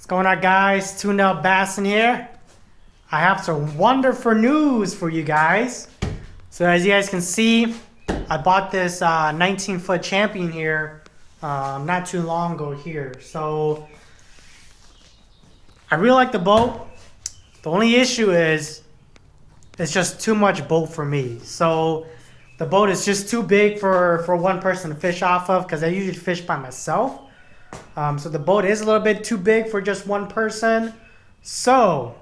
What's going on, guys? TunedUPBassin here. I have some wonderful news for you guys. So as you guys can see, I bought this 19-foot champion here not too long ago here. So I really like the boat. The only issue is it's just too much boat for me. So the boat is just too big for one person to fish off of, because I usually fish by myself. So the boat is a little bit too big for just one person. So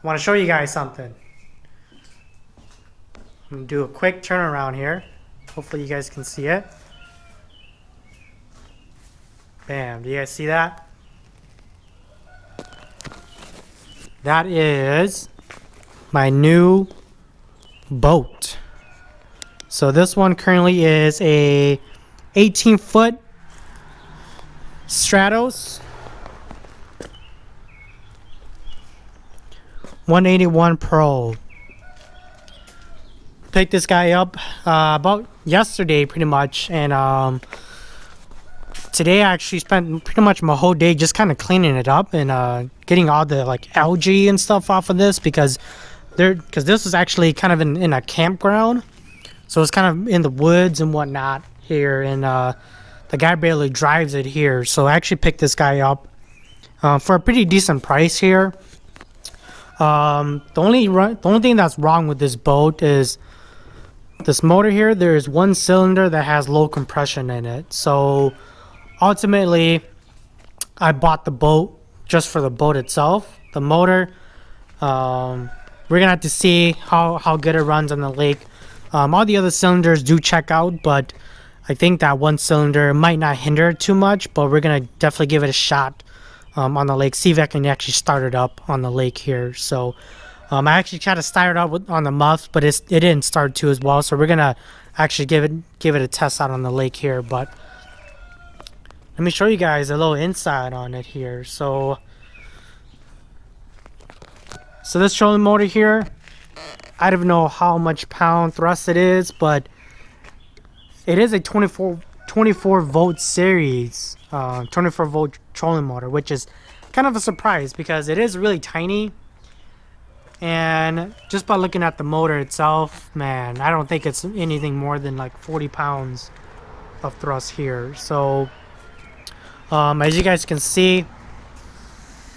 I want to show you guys something. I'm going to do a quick turnaround here. Hopefully you guys can see it. Bam. Do you guys see that? That is my new boat. So this one currently is a 18-foot Stratos 181 Pro. Picked this guy up about yesterday pretty much, and today I actually spent pretty much my whole day just kind of cleaning it up and getting all the like algae and stuff off of this, because this is actually kind of in a campground, so it's kind of in the woods and whatnot here, and the guy barely drives it here. So I actually picked this guy up for a pretty decent price here. The only thing that's wrong with this boat is this motor here. There's one cylinder that has low compression in it. So ultimately, I bought the boat just for the boat itself. The motor, we're gonna have to see how good it runs on the lake. All the other cylinders do check out, but I think that one cylinder might not hinder it too much. But we're gonna definitely give it a shot on the lake, see if I can actually start it up on the lake here. So I actually tried to start it up on the muff, but it didn't start too as well. So we're gonna actually give it a test out on the lake here. But let me show you guys a little inside on it here. So this trolling motor here, I don't know how much pound thrust it is, but it is a 24 volt series 24 volt trolling motor, which is kind of a surprise because it is really tiny. And just by looking at the motor itself, man, I don't think it's anything more than like 40 pounds of thrust here. So as you guys can see,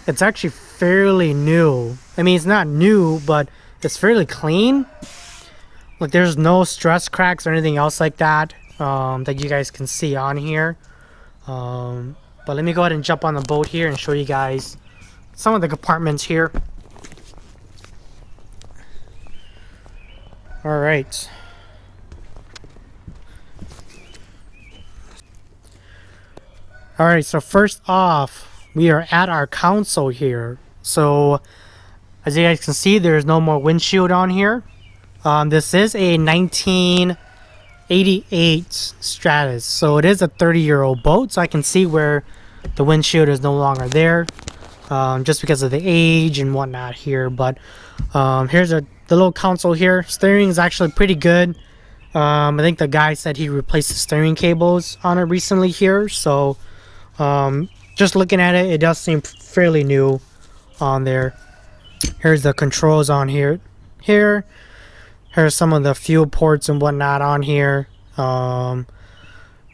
it's actually fairly new. I mean, it's not new, but it's fairly clean. Like, there's no stress cracks or anything else like that that you guys can see on here. But let me go ahead and jump on the boat here and show you guys some of the compartments here. All right. All right, so first off, we are at our console here. So as you guys can see, there's no more windshield on here. This is a 1988 Stratos, so it is a 30-year-old boat. So I can see where the windshield is no longer there, just because of the age and whatnot here. But here's the little console here. Steering is actually pretty good. I think the guy said he replaced the steering cables on it recently here. So just looking at it, it does seem fairly new on there. Here's the controls on here. Here's some of the fuel ports and whatnot on here.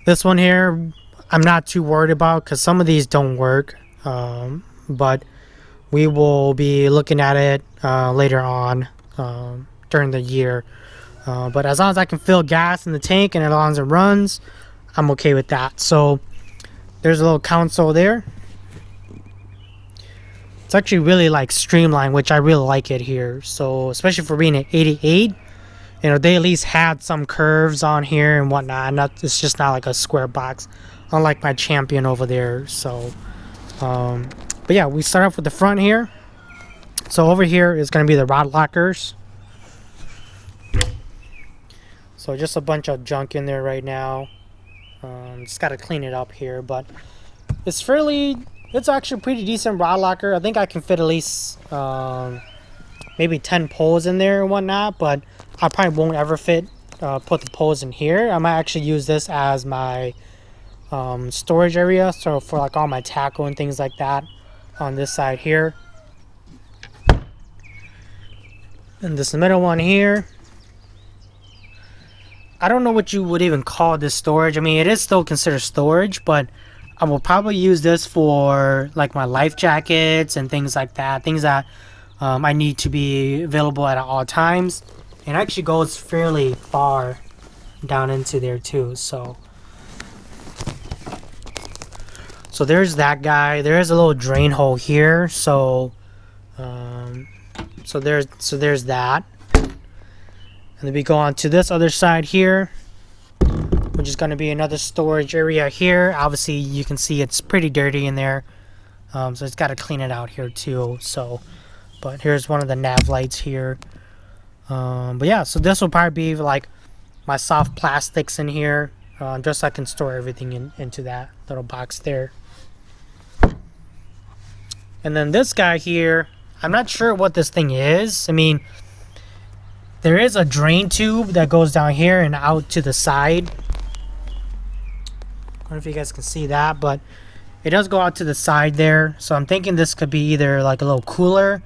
This one here, I'm not too worried about because some of these don't work. But we will be looking at it later on during the year. But as long as I can fill gas in the tank and as long as it runs, I'm okay with that. So there's a little console there. It's actually really like streamlined, which I really like it here. So especially for being an 88, you know, they at least had some curves on here and whatnot. It's just not like a square box, unlike my champion over there. So but yeah, we start off with the front here. So over here is going to be the rod lockers. So just a bunch of junk in there right now. Just got to clean it up here, but it's actually a pretty decent rod locker. I think I can fit at least maybe 10 poles in there and whatnot, but I probably won't ever put the poles in here. I might actually use this as my storage area, so for like all my tackle and things like that on this side here. And this middle one here, I don't know what you would even call this storage. I mean, it is still considered storage, but I will probably use this for like my life jackets and things like that, things that I need to be available at all times. And it actually goes fairly far down into there too. So there's that guy. There is a little drain hole here. So there's that. And then we go on to this other side here, which is going to be another storage area here. Obviously, you can see it's pretty dirty in there, so it's got to clean it out here too. So, but here's one of the nav lights here. But yeah, so this will probably be like my soft plastics in here, just so I can store everything into that little box there. And then this guy here, I'm not sure what this thing is. I mean, there is a drain tube that goes down here and out to the side. I don't know if you guys can see that, but it does go out to the side there. So I'm thinking this could be either like a little cooler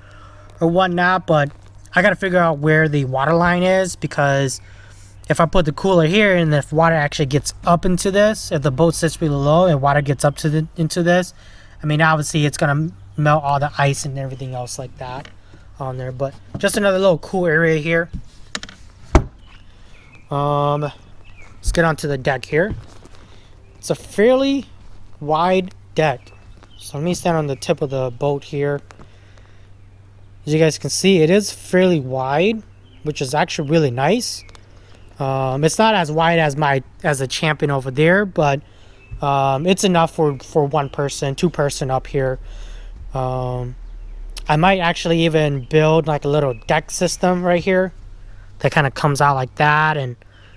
or whatnot, but I got to figure out where the water line is, because if I put the cooler here and if water actually gets up into this, if the boat sits really low and water gets up to into this, I mean, obviously it's going to melt all the ice and everything else like that on there. But just another little cool area here. Let's get onto the deck here. It's a fairly wide deck, so let me stand on the tip of the boat here. As you guys can see, it is fairly wide, which is actually really nice. It's not as wide as a Champion over there, but it's enough for one person, two person up here. I might actually even build like a little deck system right here that kind of comes out like that, and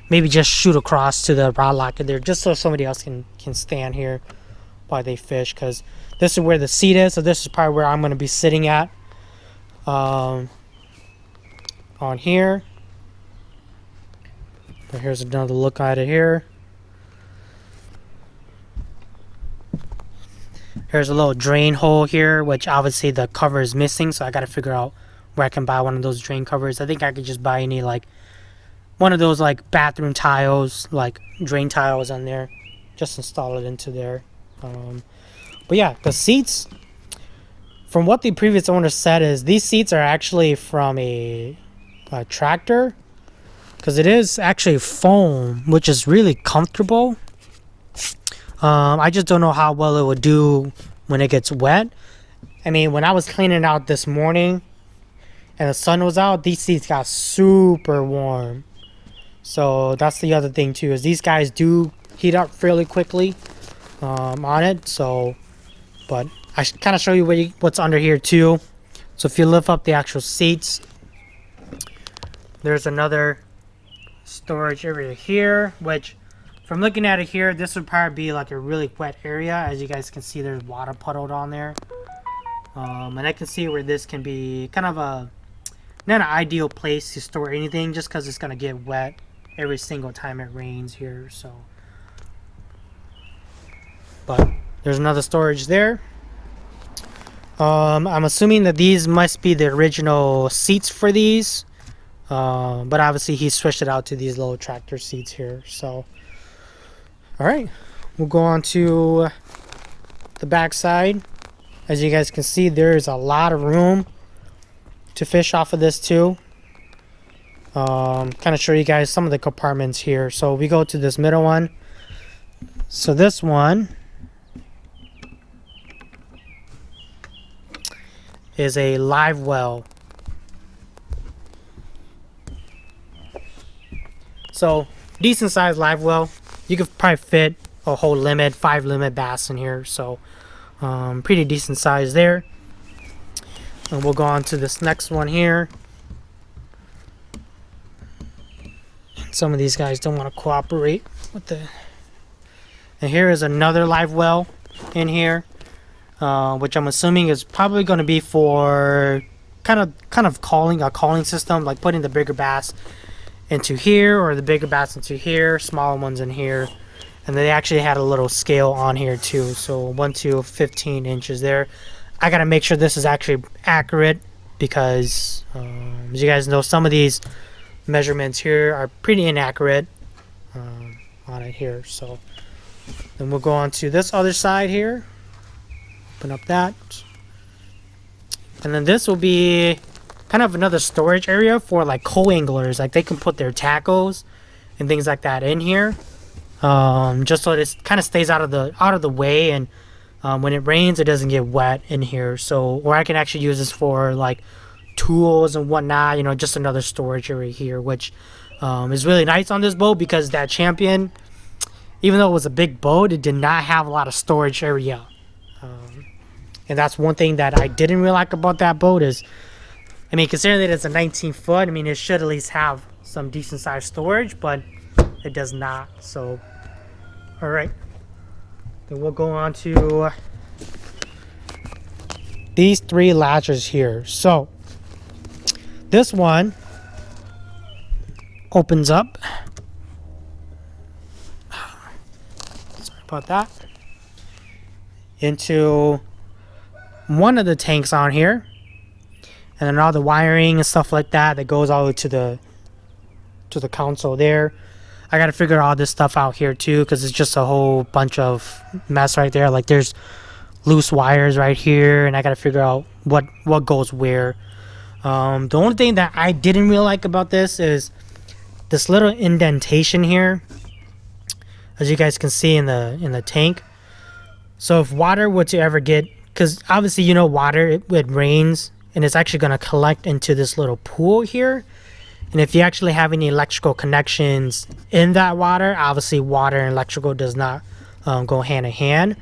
maybe just shoot across to the rod locker there, just so somebody else can stand here while they fish, because this is where the seat is. So this is probably where I'm going to be sitting at on here. But here's another look at it here. Here's a little drain hole here, which obviously the cover is missing, so I got to figure out where I can buy one of those drain covers. I think I could just buy any like one of those like bathroom tiles, like drain tiles on there, just install it into there. But yeah, the seats, from what the previous owner said, is these seats are actually from a tractor, because it is actually foam, which is really comfortable. I just don't know how well it would do when it gets wet. I mean, when I was cleaning out this morning and the sun was out, these seats got super warm. So that's the other thing too, is these guys do heat up fairly quickly on it. So, but I should kind of show you what's under here too. So if you lift up the actual seats, there's another storage area here, which from looking at it here, this would probably be like a really wet area. As you guys can see, there's water puddled on there. And I can see where this can be kind of not an ideal place to store anything, just because it's going to get wet every single time it rains here. So, but there's another storage there. I'm assuming that these must be the original seats for these, but obviously he switched it out to these little tractor seats here. So all right, we'll go on to the back side. As you guys can see, there's a lot of room to fish off of this too. Kind of show you guys some of the compartments here. So we go to this middle one. So this one is a live well. So decent sized live well. You could probably fit a whole limit, 5 limit bass in here. So pretty decent size there. And we'll go on to this next one here. Some of these guys don't want to cooperate with the. And here is another live well in here, which I'm assuming is probably going to be for kind of calling system, like putting the bigger bass into here, or the bigger bass into here, smaller ones in here, And they actually had a little scale on here too, so 1 to 15 inches there. I gotta make sure this is actually accurate because as you guys know, some of these measurements here are pretty inaccurate on it here. So then we'll go on to this other side here, open up that, and then this will be kind of another storage area for like co-anglers. Like they can put their tackles and things like that in here, just so it kind of stays out of the way, and when it rains it doesn't get wet in here. So, or I can actually use this for like tools and whatnot, you know, just another storage area here, which is really nice on this boat because that Champion, even though it was a big boat, it did not have a lot of storage area, and that's one thing that I didn't really like about that boat is, I mean, considering that it's a 19 foot, I mean, it should at least have some decent sized storage, but it does not. So, all right, then we'll go on to these 3 latches here. So this one opens up, sorry about that, into one of the tanks on here, and then all the wiring and stuff like that goes all the way to the console there. I gotta figure all this stuff out here too, because it's just a whole bunch of mess right there. Like there's loose wires right here, and I gotta figure out what goes where. The only thing that I didn't really like about this is this little indentation here, as you guys can see in the tank. So if water were to ever get, because obviously you know water, it rains and it's actually going to collect into this little pool here, and if you actually have any electrical connections in that water, obviously water and electrical does not go hand in hand.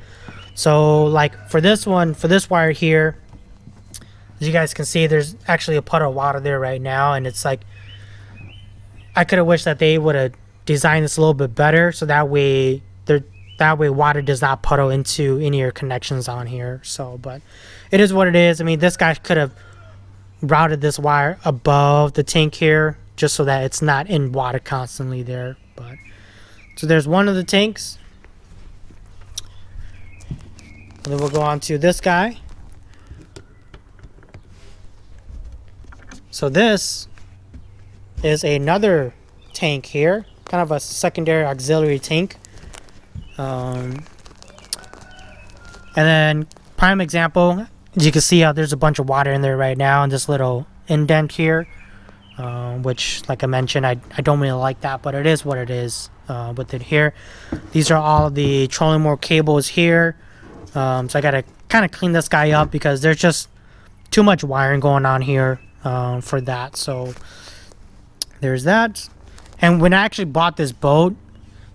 So like for this one, for this wire here, as you guys can see, there's actually a puddle of water there right now, and it's like I could have wished that they would have designed this a little bit better, so that way water does not puddle into any of your connections on here. So, but it is what it is. I mean, this guy could have routed this wire above the tank here, just so that it's not in water constantly there. But so there's one of the tanks, and then we'll go on to this guy. So this is another tank here, kind of a secondary auxiliary tank. And then prime example, as you can see how there's a bunch of water in there right now in this little indent here, which like I mentioned, I don't really like that, but it is what it is with it here. These are all the trolling motor cables here, so I gotta kind of clean this guy up because there's just too much wiring going on here for that. So there's that. And when I actually bought this boat,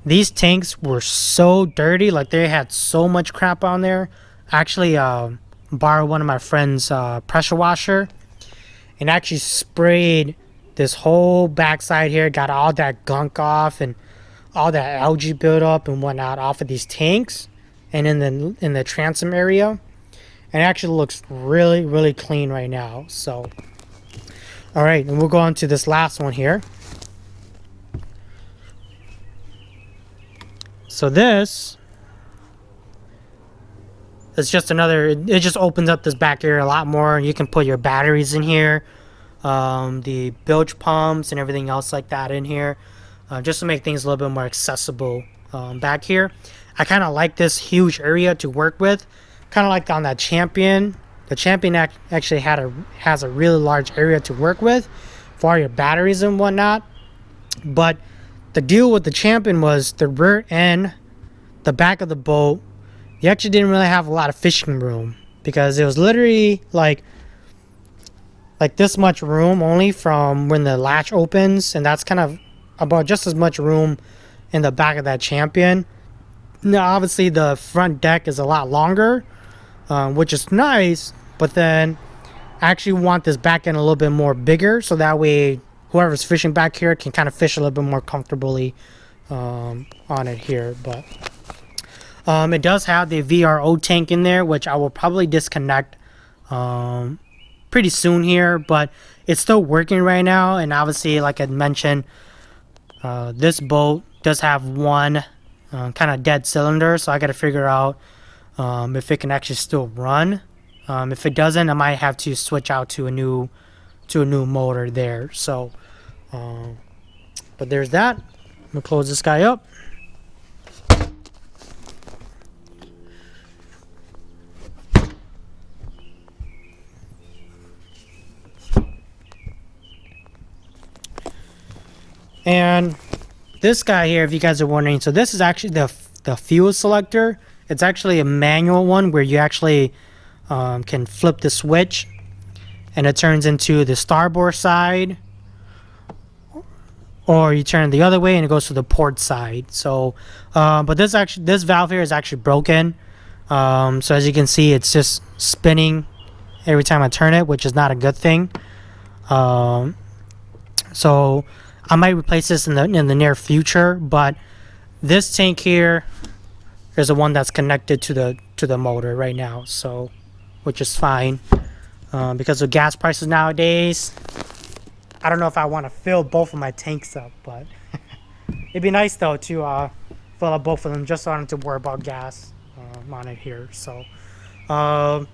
these tanks were so dirty, like they had so much crap on there. I actually borrowed one of my friend's pressure washer and actually sprayed this whole backside here, got all that gunk off and all that algae buildup and whatnot off of these tanks and in the transom area, and it actually looks really, really clean right now. So all right, and we'll go on to this last one here. So this is just another, it just opens up this back area a lot more, and you can put your batteries in here, the bilge pumps and everything else like that in here, just to make things a little bit more accessible back here. I kind of like this huge area to work with, kind of like on that Champion. The Champion actually has a really large area to work with for all your batteries and whatnot. But the deal with the Champion was the rear end, the back of the boat, you actually didn't really have a lot of fishing room, because it was literally like this much room only from when the latch opens, and that's kind of about just as much room in the back of that Champion. Now obviously the front deck is a lot longer, which is nice, but then I actually want this back end a little bit more bigger, so that way whoever's fishing back here can kind of fish a little bit more comfortably on it here. But it does have the VRO tank in there, which I will probably disconnect pretty soon here, but it's still working right now. And obviously, like I mentioned, this boat does have one kind of dead cylinder, so I got to figure out if it can actually still run. If it doesn't, I might have to switch out to a new motor there. So but there's that. I'm gonna close this guy up. And this guy here, if you guys are wondering, so this is actually the fuel selector. It's actually a manual one where you actually can flip the switch and it turns into the starboard side, or you turn it the other way and it goes to the port side. So but this valve here is actually broken. So as you can see, it's just spinning every time I turn it, which is not a good thing. So I might replace this in the near future, but this tank here is the one that's connected to the motor right now, so which is fine. Because of gas prices nowadays, I don't know if I want to fill both of my tanks up, but it'd be nice though to fill up both of them just so I don't have to worry about gas on it here. So but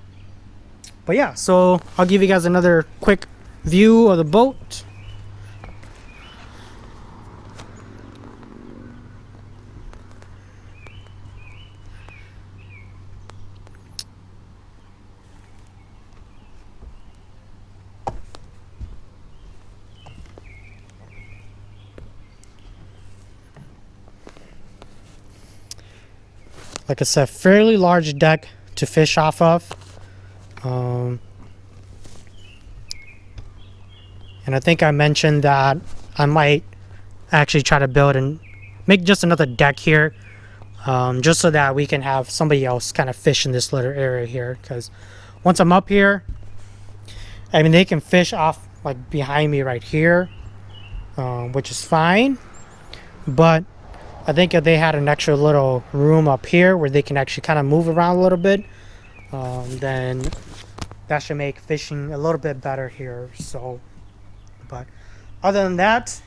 yeah, so I'll give you guys another quick view of the boat. Like I said, fairly large deck to fish off of. And I think I mentioned that I might actually try to build and make just another deck here, just so that we can have somebody else kind of fish in this little area here. Because once I'm up here, I mean, they can fish off like behind me right here, which is fine. But I think if they had an extra little room up here where they can actually kind of move around a little bit, then that should make fishing a little bit better here. So, but other than that,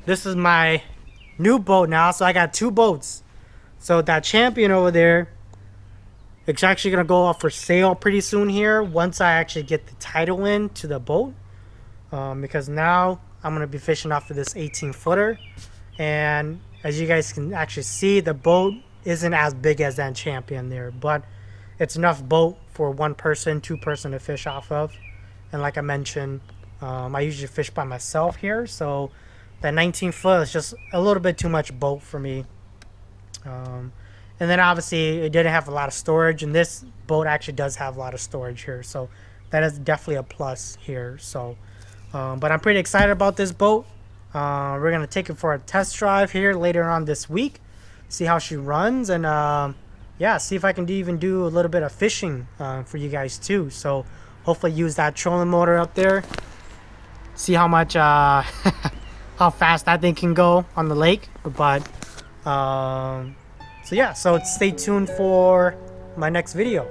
this is my new boat now. So I got two boats. So that Champion over there, it's actually gonna go off for sale pretty soon here once I actually get the title in to the boat, because now I'm gonna be fishing off of this 18-footer. And as you guys can actually see, the boat isn't as big as that Champion there, but it's enough boat for one person, two person to fish off of. And like I mentioned, I usually fish by myself here, so that 19-foot is just a little bit too much boat for me. And then obviously it didn't have a lot of storage, and this boat actually does have a lot of storage here, so that is definitely a plus here. So but I'm pretty excited about this boat. We're gonna take it for a test drive here later on this week, see how she runs, and yeah, see if I can even do a little bit of fishing for you guys too. So hopefully use that trolling motor up there, see how much how fast that thing can go on the lake. But so yeah, so stay tuned for my next video.